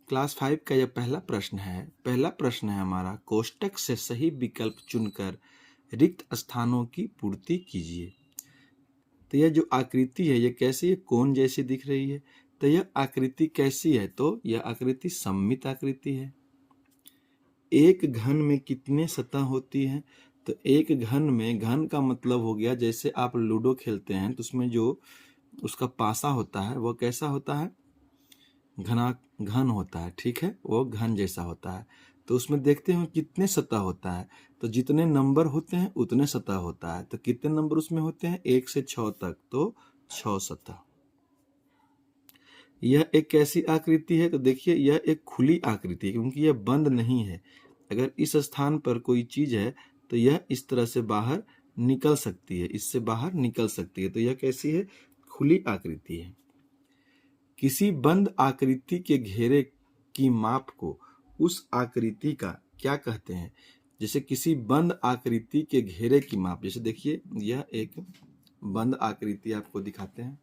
Class 5 का यह पहला प्रश्न है। पहला प्रश्न है हमारा, कोष्टक से सही विकल्प चुनकर रिक्त स्थानों की पूर्ति कीजिए। तो यह जो आकृति है, यह कैसी है? कोन जैसी दिख रही है। तो यह आकृति कैसी है? तो यह आकृति सममित आकृति है। एक घन में कितने सतह होती हैं? तो एक घन में, घन का मतलब हो गया, जैसे आप लूडो खेलते हैं तो उसमें जो उसका पासा होता है वह कैसा होता है? घन होता है, ठीक है, वो घन जैसा होता है। तो उसमें देखते हैं कितने सतह होता है, तो जितने नंबर होते हैं उतने सतह होता है। तो कितने नंबर उसमें होते हैं? 1 से 6 तक, तो 6 सतह। यह एक कैसी आकृति है? तो देखिए यह एक खुली आकृति है, क्योंकि यह बंद नहीं है। अगर इस स्थान पर कोई चीज है तो यह इस तरह से बाहर निकल सकती है, इससे बाहर निकल सकती है। तो यह कैसी है? खुली आकृति है। किसी बंद आकृति के घेरे की माप को उस आकृति का क्या कहते हैं? जैसे किसी बंद आकृति के घेरे की माप, जैसे देखिए यह एक बंद आकृति आपको दिखाते हैं।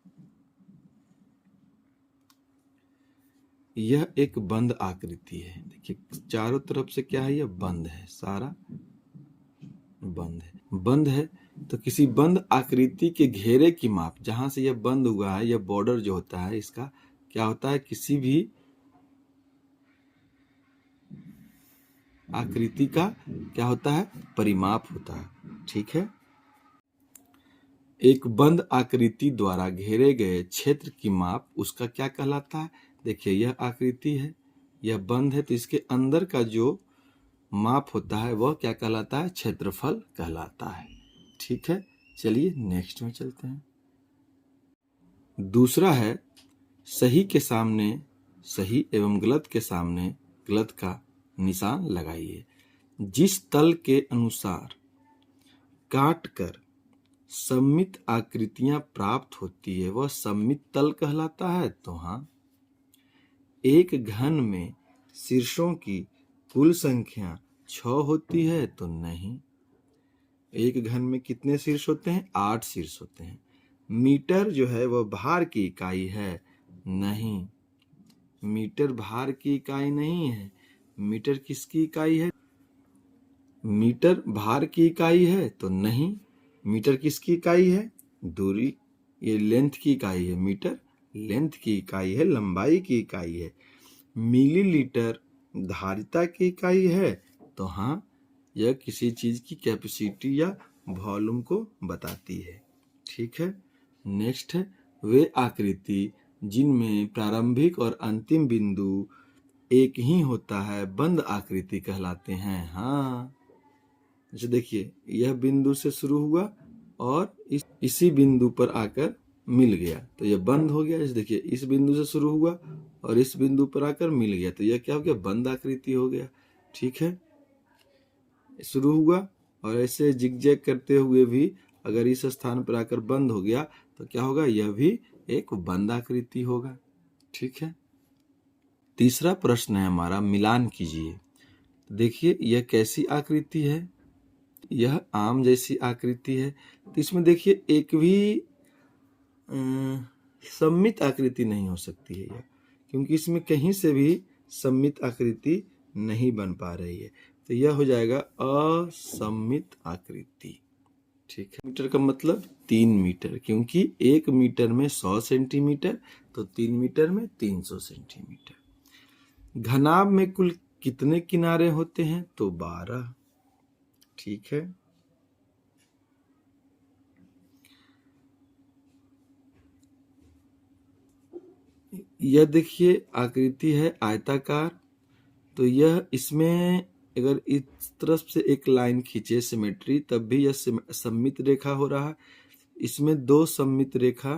यह एक बंद आकृति है। देखिए चारों तरफ से क्या है? यह बंद है, सारा बंद है। बंद है तो किसी बंद आकृति के घेरे की माप, जहां से यह बंद हुआ है, यह बॉर्डर जो होता है इसका क्या होता है? किसी भी आकृति का क्या होता है? परिमाप होता है, ठीक है। एक बंद आकृति द्वारा घेरे गए क्षेत्र की माप उसका क्या कहलाता है? देखिए यह आकृति है, यह बंद है, तो इसके अंदर का जो माप होता है वह क्या कहलाता है? क्षेत्रफल कहलाता है, ठीक है। चलिए नेक्स्ट में चलते हैं। दूसरा है, सही के सामने सही एवं गलत के सामने गलत का निशान लगाइए। जिस तल के अनुसार काट कर सममित आकृतियां प्राप्त होती है वह सममित तल कहलाता है। तो हाँ। एक घन में शीर्षों की कुल संख्या 6 होती है। तो नहीं। एक घन में कितने शीर्ष होते हैं? 8 शीर्ष होते हैं। मीटर जो है वह भार की इकाई है। नहीं, मीटर भार की इकाई नहीं है। मीटर किसकी इकाई है? मीटर भार की इकाई है। तो नहीं। मीटर किसकी इकाई है? दूरी, ये लेंथ की इकाई है। मीटर लेंथ की इकाई है, लंबाई की इकाई है। मिलीलीटर धारिता की इकाई है। तो हाँ, यह किसी चीज की कैपेसिटी या वॉल्यूम को बताती है, ठीक है। नेक्स्ट है, वे आकृति जिनमें प्रारंभिक और अंतिम बिंदु एक ही होता है बंद आकृति कहलाते हैं। हाँ, जैसे देखिए यह बिंदु से शुरू हुआ और इसी बिंदु पर आकर मिल गया तो यह बंद हो गया। जैसे देखिए इस बिंदु से शुरू हुआ और इस बिंदु पर आकर मिल गया तो यह क्या हो गया? बंद आकृति हो गया, ठीक है। शुरू हुआ और ऐसे जिगजैग करते हुए भी अगर इस स्थान पर आकर बंद हो गया तो क्या होगा? यह भी एक बंद आकृति होगा, ठीक है। तीसरा प्रश्न है हमारा, मिलान कीजिए। देखिए यह कैसी आकृति है? यह आम जैसी आकृति है। तो इसमें देखिए एक भी सममित आकृति नहीं हो सकती है यह, क्योंकि इसमें कहीं से भी सममित आकृति नहीं बन पा रही है। तो यह हो जाएगा असममित आकृति, ठीक है। मीटर का मतलब 3 मीटर, क्योंकि 1 मीटर में 100 सेंटीमीटर, तो 3 मीटर में 300 सेंटीमीटर। घनाभ में कुल कितने किनारे होते हैं? तो 12, ठीक है। यह देखिए आकृति है आयताकार, तो यह इसमें अगर इस तरफ से एक लाइन खींचे सिमेट्री, तब भी यह सममित रेखा हो रहा है। इसमें 2 सममित रेखा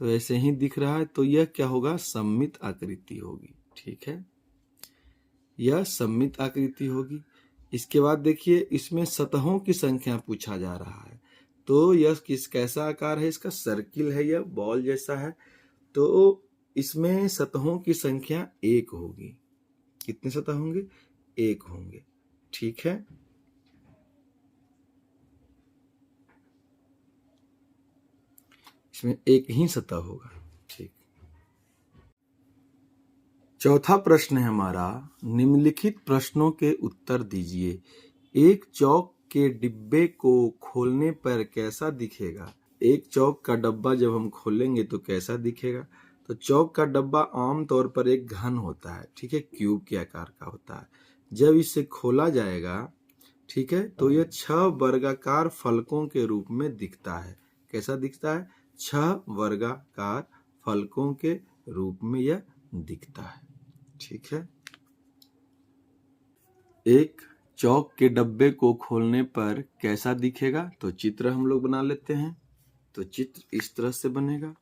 तो ऐसे ही दिख रहा है, तो यह क्या होगा? सममित आकृति होगी, ठीक है। यह सममित आकृति होगी। इसके बाद देखिए इसमें सतहों की संख्या पूछा जा रहा है, तो यह कैसा आकार है? इसका सर्किल है, यह बॉल जैसा है। तो इसमें सतहों की संख्या 1 होगी। कितने सतह होंगे? 1 होंगे, ठीक है। इसमें एक ही सतह होगा, ठीक। चौथा प्रश्न है हमारा, निम्नलिखित प्रश्नों के उत्तर दीजिए। एक चौक के डिब्बे को खोलने पर कैसा दिखेगा? एक चौक का डब्बा जब हम खोलेंगे तो कैसा दिखेगा? तो चौक का डब्बा आमतौर पर एक घन होता है, ठीक है, क्यूब के आकार का होता है। जब इसे खोला जाएगा, ठीक है, तो यह 6 वर्गाकार फलकों के रूप में दिखता है। कैसा दिखता है? 6 वर्गाकार फलकों के रूप में यह दिखता है, ठीक है। एक चौक के डब्बे को खोलने पर कैसा दिखेगा? तो चित्र हम लोग बना लेते हैं। तो चित्र इस तरह से बनेगा।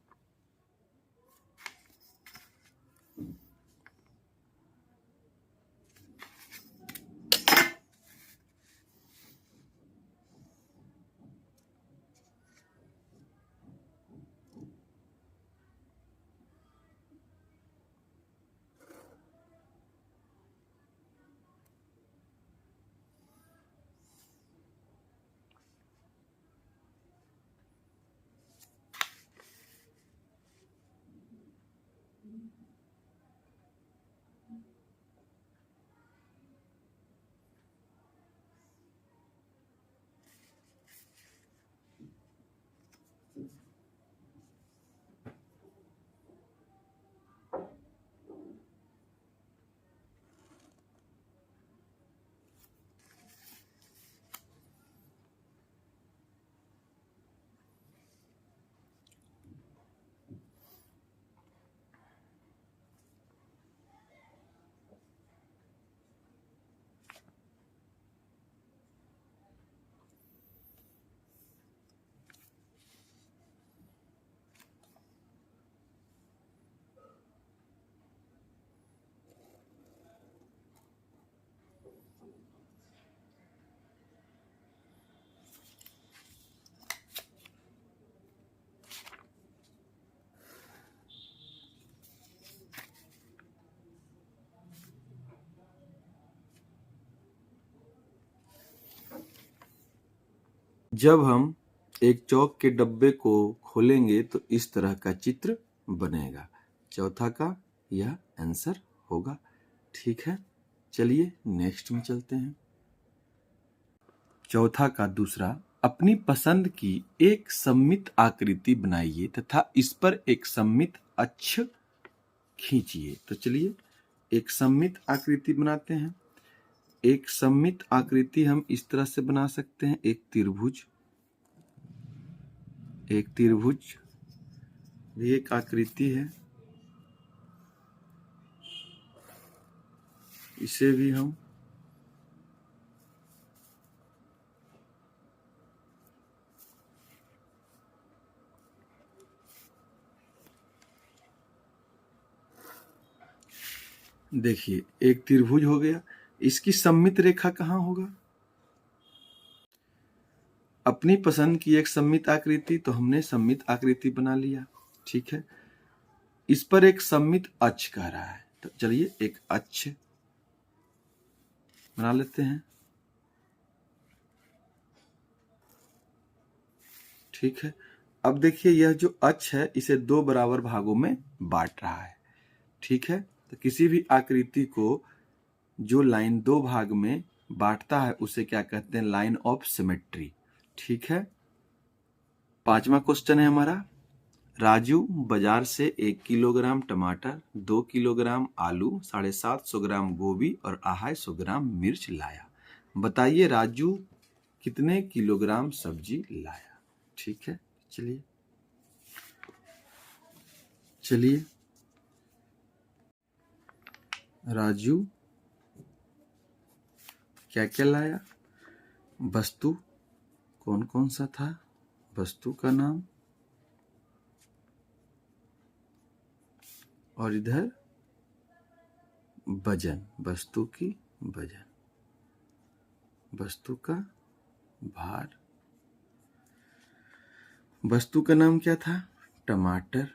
जब हम एक चौक के डब्बे को खोलेंगे तो इस तरह का चित्र बनेगा। चौथा का यह आंसर होगा, ठीक है। चलिए नेक्स्ट में चलते हैं। चौथा का दूसरा, अपनी पसंद की एक सममित आकृति बनाइए तथा इस पर एक सममित अक्ष खींचिए। तो चलिए एक सममित आकृति बनाते हैं। एक सममित आकृति हम इस तरह से बना सकते हैं। एक त्रिभुज भी एक आकृति है। इसे भी हम देखिए, एक त्रिभुज हो गया। इसकी सममित रेखा कहाँ होगा? अपनी पसंद की एक सममित आकृति, तो हमने सममित आकृति बना लिया, ठीक है। इस पर एक सममित अक्ष कह रहा है, तो चलिए एक अक्ष बना लेते हैं, ठीक है। अब देखिए यह जो अक्ष है इसे 2 बराबर भागों में बांट रहा है, ठीक है। तो किसी भी आकृति को जो लाइन 2 भाग में बांटता है उसे क्या कहते हैं? लाइन ऑफ सिमेट्री, ठीक है। 5वां क्वेश्चन है हमारा, राजू बाजार से 1 किलोग्राम टमाटर, 2 किलोग्राम आलू, 750 ग्राम गोभी और 250 ग्राम मिर्च लाया। बताइए राजू कितने किलोग्राम सब्जी लाया? ठीक है, चलिए राजू क्या क्या लाया? वस्तु कौन कौन सा था? वस्तु का नाम, और इधर वजन, वस्तु की वजन, वस्तु का भार। वस्तु का नाम क्या था? टमाटर।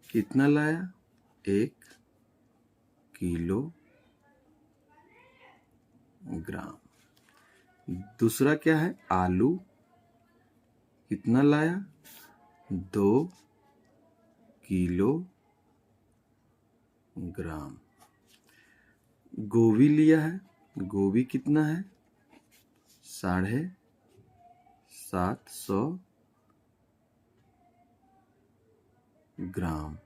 कितना लाया? 1 किलोग्राम। दूसरा क्या है? आलू। कितना लाया? 2 किलोग्राम। ग्राम। गोभी लिया है, गोभी कितना है? 750 ग्राम।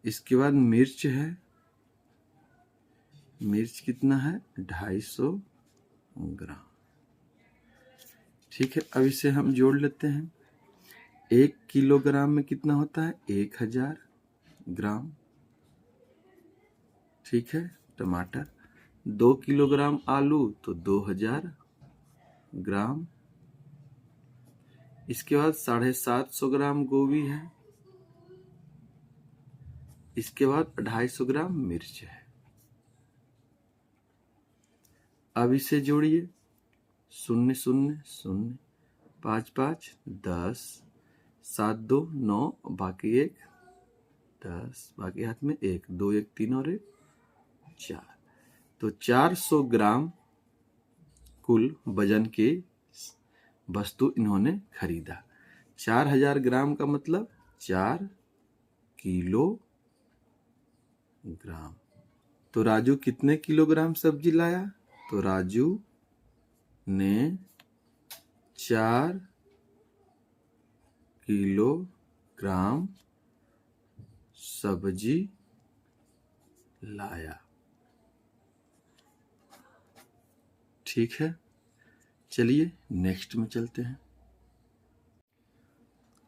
इसके बाद मिर्च है, मिर्च कितना है? 250 ग्राम। ठीक है, अब इसे हम जोड़ लेते हैं। 1 किलोग्राम में कितना होता है? 1000 ग्राम। ठीक है, टमाटर। 2 किलोग्राम आलू तो 2000 ग्राम। इसके बाद 750 ग्राम गोभी है। इसके बाद 250 ग्राम मिर्च है। अब इसे जोड़िए। 0 0 0 5 5 10 7 2 9 बाकी 1 10 बाकी हाथ में 1 2 1 3 और 1 4। तो 400 ग्राम कुल वजन की वस्तु इन्होंने खरीदा। 4000 ग्राम का मतलब 4 किलो ग्राम। तो राजू कितने किलोग्राम सब्जी लाया? तो राजू ने 4 किलोग्राम सब्जी लाया। ठीक है, चलिए नेक्स्ट में चलते हैं।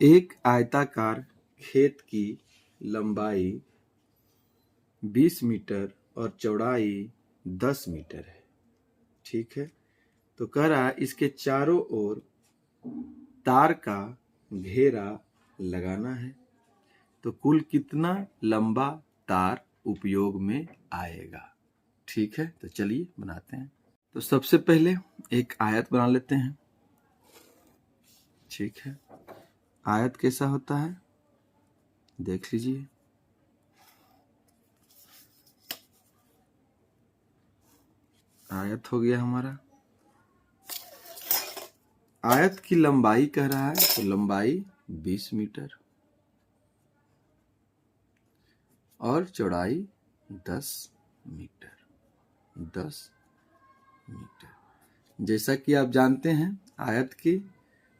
एक आयताकार खेत की लंबाई 20 मीटर और चौड़ाई 10 मीटर है। ठीक है, तो कह रहा है इसके चारों ओर तार का घेरा लगाना है। तो कुल कितना लंबा तार उपयोग में आएगा? ठीक है, तो चलिए बनाते हैं। तो सबसे पहले एक आयत बना लेते हैं। ठीक है, आयत कैसा होता है देख लीजिए। आयत हो गया हमारा। आयत की लंबाई कह रहा है, तो लंबाई 20 मीटर और चौड़ाई 10 मीटर। 10 मीटर। जैसा कि आप जानते हैं, आयत की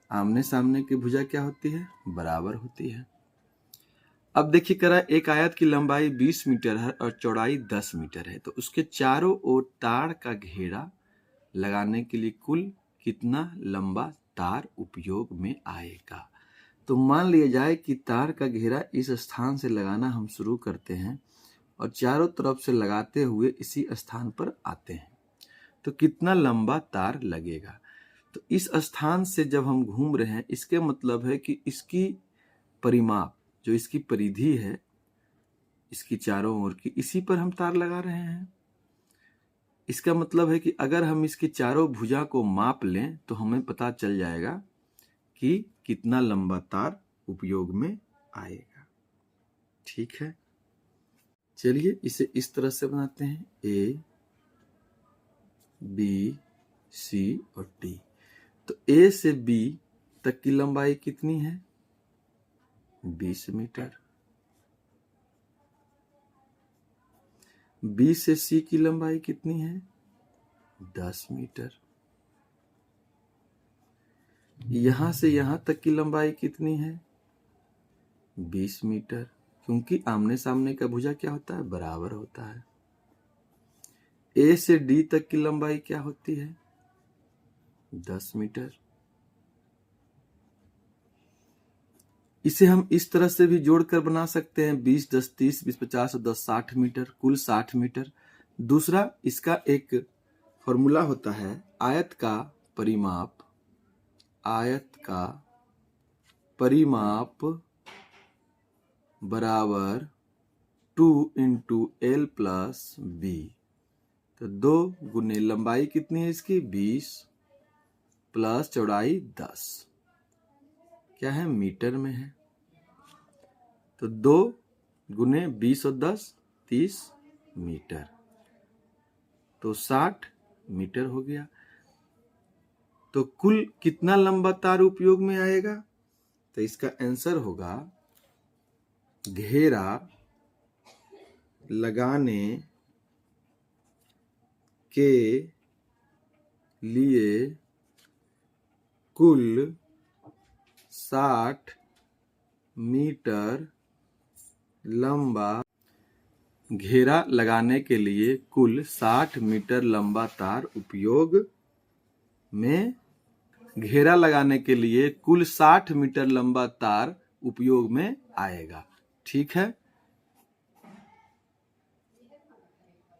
आमने सामने की भुजा क्या होती है? बराबर होती है। अब देखिए कह रहा है एक आयत की लंबाई 20 मीटर है और चौड़ाई 10 मीटर है। तो उसके चारों ओर तार का घेरा लगाने के लिए कुल कितना लंबा तार उपयोग में आएगा? तो मान लिया जाए कि तार का घेरा इस स्थान से लगाना हम शुरू करते हैं और चारों तरफ से लगाते हुए इसी स्थान पर आते हैं। तो कितना लंबा तार लगेगा? तो इस स्थान से जब हम घूम रहे हैं, इसके मतलब है कि इसकी परिमाप, जो इसकी परिधि है इसकी चारों ओर की, इसी पर हम तार लगा रहे हैं। इसका मतलब है कि अगर हम इसकी चारों भुजा को माप लें तो हमें पता चल जाएगा कि कितना लंबा तार उपयोग में आएगा। ठीक है, चलिए इसे इस तरह से बनाते हैं। ए बी सी और डी। तो ए से बी तक की लंबाई कितनी है? 20 मीटर। बी से सी की लंबाई कितनी है? 10 मीटर। यहां से यहां तक की लंबाई कितनी है? 20 मीटर, क्योंकि आमने सामने का भुजा क्या होता है? बराबर होता है। ए से डी तक की लंबाई क्या होती है? 10 मीटर। इसे हम इस तरह से भी जोड़कर बना सकते हैं, 20 10 30 20 50 और 10 60 मीटर, कुल 60 मीटर। दूसरा, इसका एक फॉर्मूला होता है, आयत का परिमाप बराबर 2 × L + B। तो 2 गुने लंबाई कितनी है इसकी? 20 प्लस चौड़ाई 10, क्या है? मीटर में है। तो 2 गुने 20 और 10 30 मीटर, तो 60 मीटर हो गया। तो कुल कितना लंबा तार उपयोग में आएगा? तो इसका आंसर होगा घेरा लगाने के लिए कुल 60 मीटर लंबा घेरा लगाने के लिए कुल 60 मीटर लंबा तार उपयोग में घेरा लगाने के लिए कुल 60 मीटर लंबा तार उपयोग में आएगा। ठीक है।